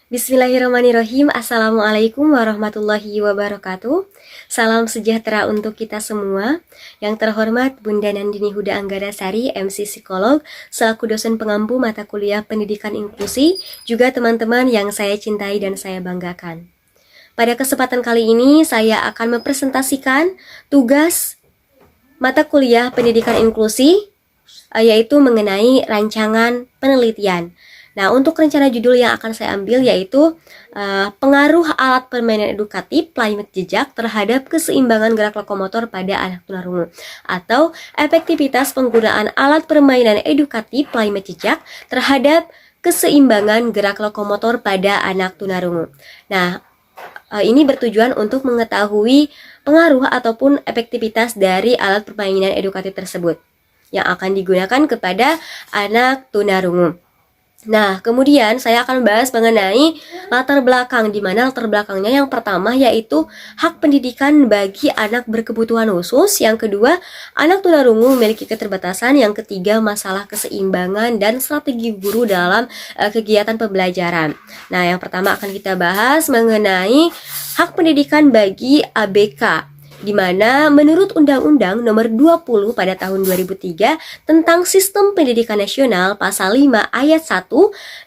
Bismillahirrahmanirrahim. Assalamualaikum warahmatullahi wabarakatuh. Salam sejahtera untuk kita semua. Yang terhormat Bunda Nandini Huda Anggarasari, MC Psikolog, selaku dosen pengampu mata kuliah Pendidikan Inklusi, juga teman-teman yang saya cintai dan saya banggakan. Pada kesempatan kali ini, saya akan mempresentasikan tugas mata kuliah Pendidikan Inklusi, yaitu mengenai rancangan penelitian. Nah, untuk rencana judul yang akan saya ambil yaitu pengaruh alat permainan edukatif Playmate Jejak terhadap keseimbangan gerak lokomotor pada anak tunarungu, atau efektivitas penggunaan alat permainan edukatif Playmate Jejak terhadap keseimbangan gerak lokomotor pada anak tunarungu. Nah, ini bertujuan untuk mengetahui pengaruh ataupun efektivitas dari alat permainan edukatif tersebut yang akan digunakan kepada anak tunarungu. Nah, kemudian saya akan bahas mengenai latar belakang, di mana latar belakangnya yang pertama yaitu hak pendidikan bagi anak berkebutuhan khusus, yang kedua anak tunarungu memiliki keterbatasan, yang ketiga masalah keseimbangan dan strategi guru dalam kegiatan pembelajaran. Nah, yang pertama akan kita bahas mengenai hak pendidikan bagi ABK, di mana menurut Undang-Undang Nomor 20 pada tahun 2003 tentang Sistem Pendidikan Nasional pasal 5 ayat 1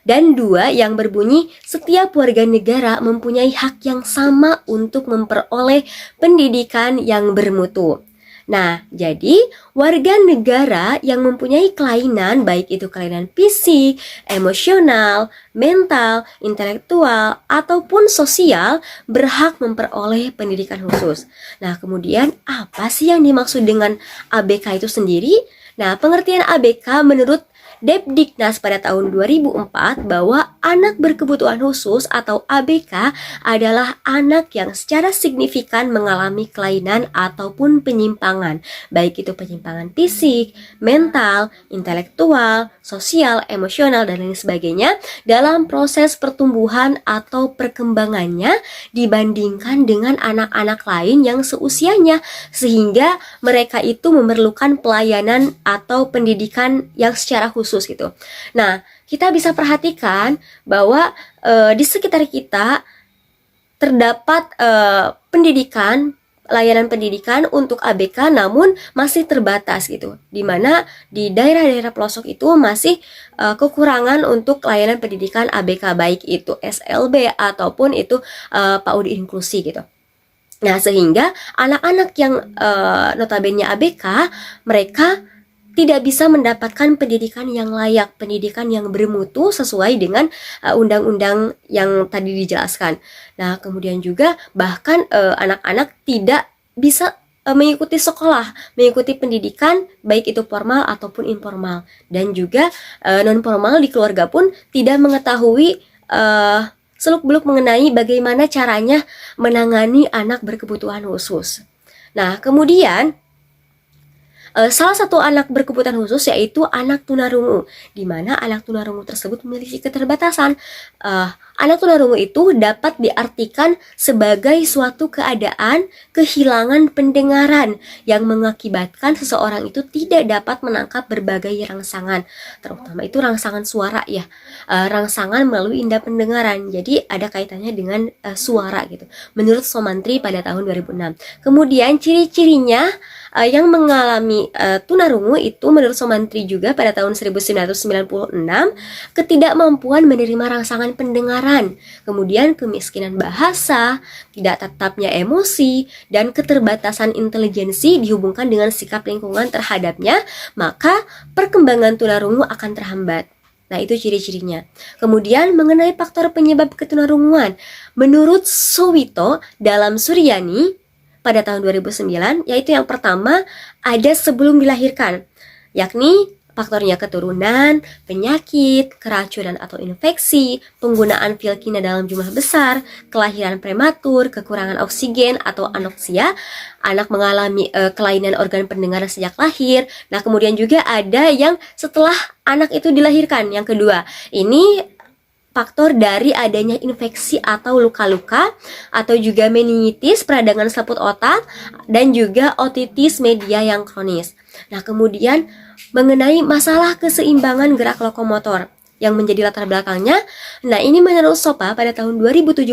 dan 2 yang berbunyi setiap warga negara mempunyai hak yang sama untuk memperoleh pendidikan yang bermutu. Nah, jadi warga negara yang mempunyai kelainan, baik itu kelainan fisik, emosional, mental, intelektual, ataupun sosial, berhak memperoleh pendidikan khusus. Nah, kemudian apa sih yang dimaksud dengan ABK itu sendiri? Nah, pengertian ABK menurut Depdiknas pada tahun 2004 bahwa anak berkebutuhan khusus atau ABK adalah anak yang secara signifikan mengalami kelainan ataupun penyimpangan, baik itu penyimpangan fisik, mental, intelektual, sosial, emosional, dan lain sebagainya dalam proses pertumbuhan atau perkembangannya dibandingkan dengan anak-anak lain yang seusianya, sehingga mereka itu memerlukan pelayanan atau pendidikan yang secara khusus gitu. Nah, kita bisa perhatikan bahwa di sekitar kita terdapat layanan pendidikan untuk ABK, namun masih terbatas gitu. Dimana di daerah-daerah pelosok itu masih kekurangan untuk layanan pendidikan ABK, baik itu SLB ataupun itu PAUD inklusi gitu. Nah, sehingga anak-anak yang notabene ABK, mereka tidak bisa mendapatkan pendidikan yang layak, pendidikan yang bermutu sesuai dengan undang-undang yang tadi dijelaskan. Nah, kemudian juga bahkan anak-anak tidak bisa mengikuti sekolah, mengikuti pendidikan baik itu formal ataupun informal, dan juga non formal di keluarga pun tidak mengetahui seluk-beluk mengenai bagaimana caranya menangani anak berkebutuhan khusus. Nah, kemudian salah satu anak berkebutuhan khusus yaitu anak tunarungu, di mana anak tunarungu tersebut memiliki keterbatasan. Anak tunarungu itu dapat diartikan sebagai suatu keadaan kehilangan pendengaran yang mengakibatkan seseorang itu tidak dapat menangkap berbagai rangsangan, terutama itu rangsangan suara ya, rangsangan melalui indera pendengaran. Jadi ada kaitannya dengan suara gitu. Menurut Somantri pada tahun 2006. Kemudian ciri-cirinya yang mengalami tunarungu itu menurut Somantri juga pada tahun 1996, ketidakmampuan menerima rangsangan pendengaran, kemudian kemiskinan bahasa, tidak tetapnya emosi, dan keterbatasan intelijensi dihubungkan dengan sikap lingkungan terhadapnya, maka perkembangan tunarungu akan terhambat. Nah, itu ciri-cirinya. Kemudian mengenai faktor penyebab ketunarunguan, menurut Sowito dalam Suryani pada tahun 2009, yaitu yang pertama ada sebelum dilahirkan, yakni faktornya keturunan, penyakit, keracunan atau infeksi, penggunaan pil kimia dalam jumlah besar, kelahiran prematur, kekurangan oksigen atau anoksia, anak mengalami kelainan organ pendengaran sejak lahir. Nah, kemudian juga ada yang setelah anak itu dilahirkan, yang kedua. Ini faktor dari adanya infeksi atau luka-luka, atau juga meningitis, peradangan selaput otak, dan juga otitis media yang kronis. Nah, kemudian mengenai masalah keseimbangan gerak lokomotor, yang menjadi latar belakangnya? Nah, ini menurut SOPA pada tahun 2017,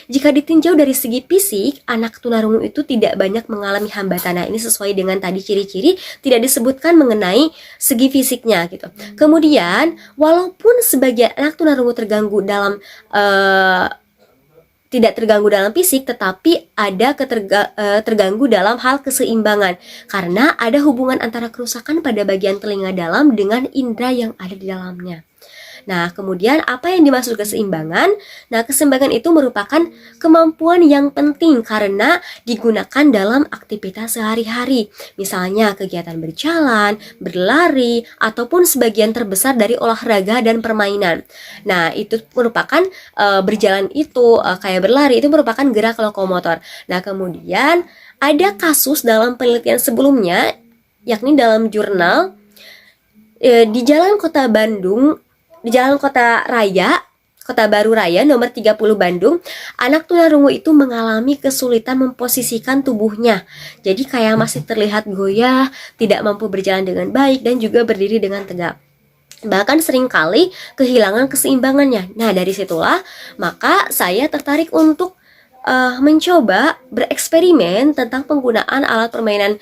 jika ditinjau dari segi fisik, anak tunarungu itu tidak banyak mengalami hambatan. Nah, ini sesuai dengan tadi ciri-ciri, tidak disebutkan mengenai segi fisiknya gitu. Kemudian, walaupun sebagian anak tunarungu terganggu dalam tidak terganggu dalam fisik, tetapi ada terganggu dalam hal keseimbangan karena ada hubungan antara kerusakan pada bagian telinga dalam dengan indera yang ada di dalamnya. Nah, kemudian apa yang dimaksud keseimbangan? Nah, keseimbangan itu merupakan kemampuan yang penting karena digunakan dalam aktivitas sehari-hari. Misalnya kegiatan berjalan, berlari, ataupun sebagian terbesar dari olahraga dan permainan. Nah, itu merupakan berjalan itu kayak berlari itu merupakan gerak lokomotor. Nah, kemudian ada kasus dalam penelitian sebelumnya, yakni dalam jurnal di Jalan Kota Bandung, di Jalan Kota Baru Raya nomor 30 Bandung, anak tunarungu itu mengalami kesulitan memposisikan tubuhnya. Jadi kayak masih terlihat goyah, tidak mampu berjalan dengan baik dan juga berdiri dengan tegak. Bahkan seringkali kehilangan keseimbangannya. Nah, dari situlah maka saya tertarik untuk mencoba bereksperimen tentang penggunaan alat permainan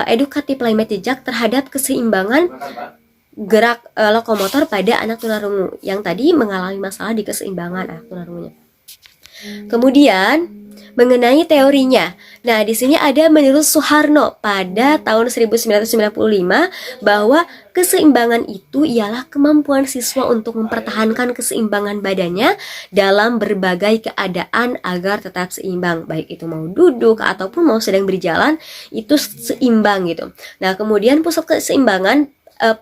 edukatif laymet jejak terhadap keseimbangan gerak lokomotor pada anak tunarungu yang tadi mengalami masalah di keseimbangan anak tunarungunya. Kemudian mengenai teorinya. Nah, di sini ada menurut Soeharno pada tahun 1995 bahwa keseimbangan itu ialah kemampuan siswa untuk mempertahankan keseimbangan badannya dalam berbagai keadaan agar tetap seimbang, baik itu mau duduk ataupun mau sedang berjalan itu seimbang gitu. Nah, kemudian pusat keseimbangan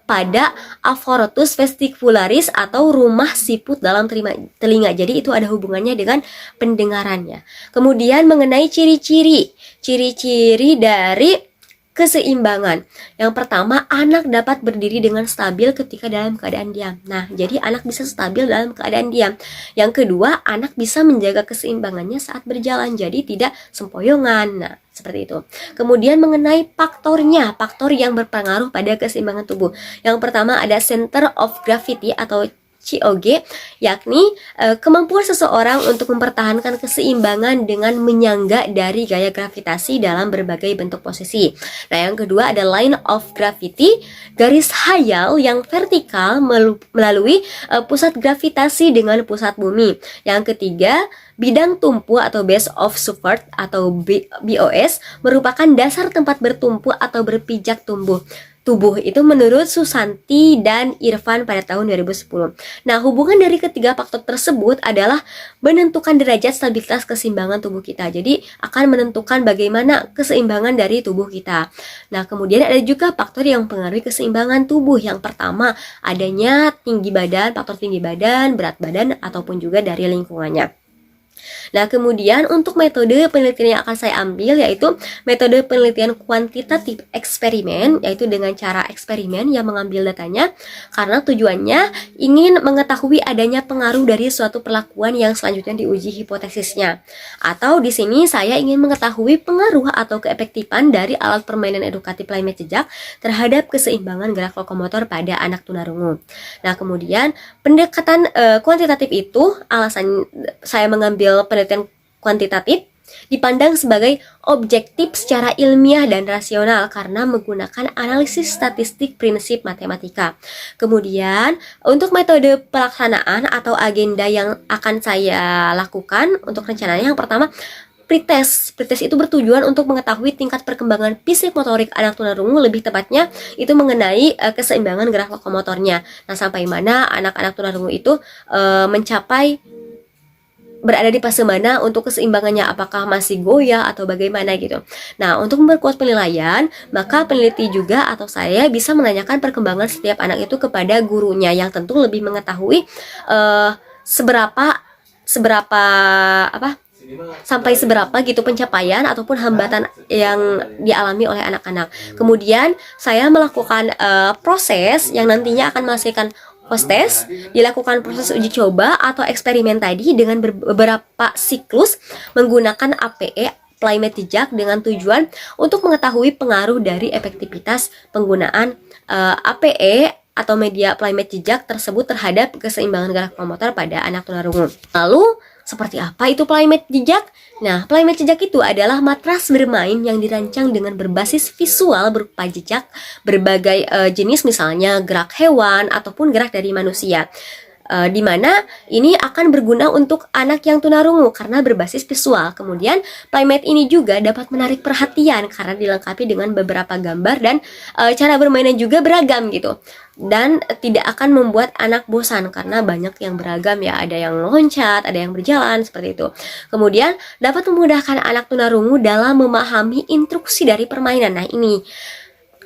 pada aphoratus vesticularis atau rumah siput dalam telinga. Jadi itu ada hubungannya dengan pendengarannya. Kemudian mengenai ciri-ciri dari keseimbangan. Yang pertama, anak dapat berdiri dengan stabil ketika dalam keadaan diam. Nah, jadi anak bisa stabil dalam keadaan diam. Yang kedua, anak bisa menjaga keseimbangannya saat berjalan, jadi tidak sempoyongan. Nah, seperti itu. Kemudian mengenai faktornya, faktor yang berpengaruh pada keseimbangan tubuh. Yang pertama ada center of gravity atau COG, yakni kemampuan seseorang untuk mempertahankan keseimbangan dengan menyangga dari gaya gravitasi dalam berbagai bentuk posisi. Nah, yang kedua ada line of gravity, garis hayal yang vertikal melalui pusat gravitasi dengan pusat bumi. Yang ketiga, bidang tumpu atau base of support atau BOS merupakan dasar tempat bertumpu atau berpijak tubuh itu menurut Susanti dan Irfan pada tahun 2010. Nah, hubungan dari ketiga faktor tersebut adalah menentukan derajat stabilitas keseimbangan tubuh kita. Jadi, akan menentukan bagaimana keseimbangan dari tubuh kita. Nah, kemudian ada juga faktor yang mempengaruhi keseimbangan tubuh. Yang pertama, adanya tinggi badan, faktor tinggi badan, berat badan, ataupun juga dari lingkungannya. Nah, kemudian untuk metode penelitian yang akan saya ambil yaitu metode penelitian kuantitatif eksperimen, yaitu dengan cara eksperimen yang mengambil datanya karena tujuannya ingin mengetahui adanya pengaruh dari suatu perlakuan yang selanjutnya diuji hipotesisnya. Atau di sini saya ingin mengetahui pengaruh atau keefektifan dari alat permainan edukatif laymet jejak terhadap keseimbangan gerak lokomotor pada anak tunarungu. Nah, kemudian pendekatan kuantitatif itu, alasan saya mengambil penelitian kuantitatif dipandang sebagai objektif secara ilmiah dan rasional karena menggunakan analisis statistik prinsip matematika. Kemudian, untuk metode pelaksanaan atau agenda yang akan saya lakukan untuk rencananya, yang pertama, pretest. Pretest itu bertujuan untuk mengetahui tingkat perkembangan fisik motorik anak tunarungu, lebih tepatnya itu mengenai keseimbangan gerak lokomotornya. Nah, sampai mana anak-anak tunarungu itu mencapai berada di fase mana untuk keseimbangannya, apakah masih goyah atau bagaimana gitu. Nah, untuk memperkuat penilaian, maka peneliti juga atau saya bisa menanyakan perkembangan setiap anak itu kepada gurunya yang tentu lebih mengetahui seberapa sampai seberapa gitu pencapaian ataupun hambatan yang dialami oleh anak-anak. Kemudian saya melakukan proses yang nantinya akan menghasilkan post test, dilakukan proses uji coba atau eksperimen tadi dengan beberapa siklus menggunakan APE laymet jejak dengan tujuan untuk mengetahui pengaruh dari efektivitas penggunaan APE atau media playmate jejak tersebut terhadap keseimbangan gerak motor pada anak tunarungu. Lalu, seperti apa itu playmate jejak? Nah, playmate jejak itu adalah matras bermain yang dirancang dengan berbasis visual berupa jejak berbagai jenis, misalnya gerak hewan ataupun gerak dari manusia. Di mana ini akan berguna untuk anak yang tunarungu karena berbasis visual. Kemudian playmate ini juga dapat menarik perhatian karena dilengkapi dengan beberapa gambar dan cara bermainnya juga beragam gitu. Dan tidak akan membuat anak bosan karena banyak yang beragam ya, ada yang loncat, ada yang berjalan seperti itu. Kemudian dapat memudahkan anak tunarungu dalam memahami instruksi dari permainan. Nah, ini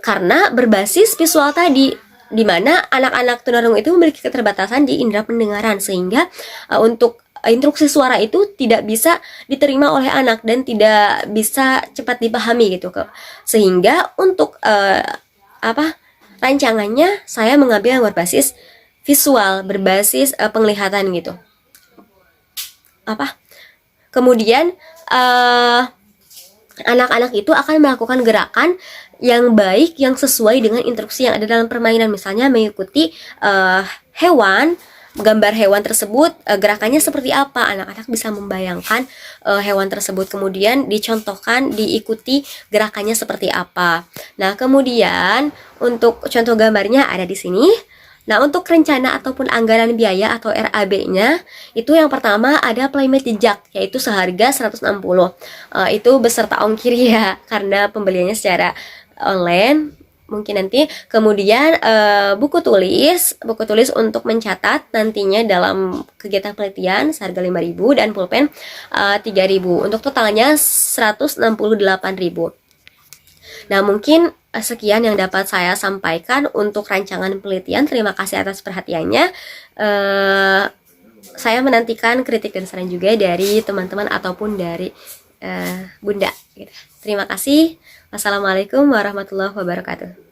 karena berbasis visual tadi, di mana anak-anak tunarungu itu memiliki keterbatasan di indera pendengaran, sehingga untuk instruksi suara itu tidak bisa diterima oleh anak dan tidak bisa cepat dipahami gitu. Sehingga untuk rancangannya saya mengambil yang berbasis visual, berbasis penglihatan gitu. Kemudian anak-anak itu akan melakukan gerakan yang baik, yang sesuai dengan instruksi yang ada dalam permainan. Misalnya mengikuti hewan, gambar hewan tersebut, gerakannya seperti apa. Anak-anak bisa membayangkan hewan tersebut, kemudian dicontohkan, diikuti gerakannya seperti apa. Nah, kemudian untuk contoh gambarnya ada di sini. Nah, untuk rencana ataupun anggaran biaya atau RAB-nya, itu yang pertama ada playmate jejak, yaitu seharga 160. Itu beserta ongkir ya, karena pembeliannya secara online mungkin nanti. Kemudian buku tulis untuk mencatat nantinya dalam kegiatan penelitian seharga 5.000 dan pulpen 3.000. Untuk totalnya 168.000. Nah, mungkin sekian yang dapat saya sampaikan untuk rancangan penelitian. Terima kasih atas perhatiannya. Saya menantikan kritik dan saran juga dari teman-teman ataupun dari Bunda. Terima kasih. Wassalamualaikum warahmatullahi wabarakatuh.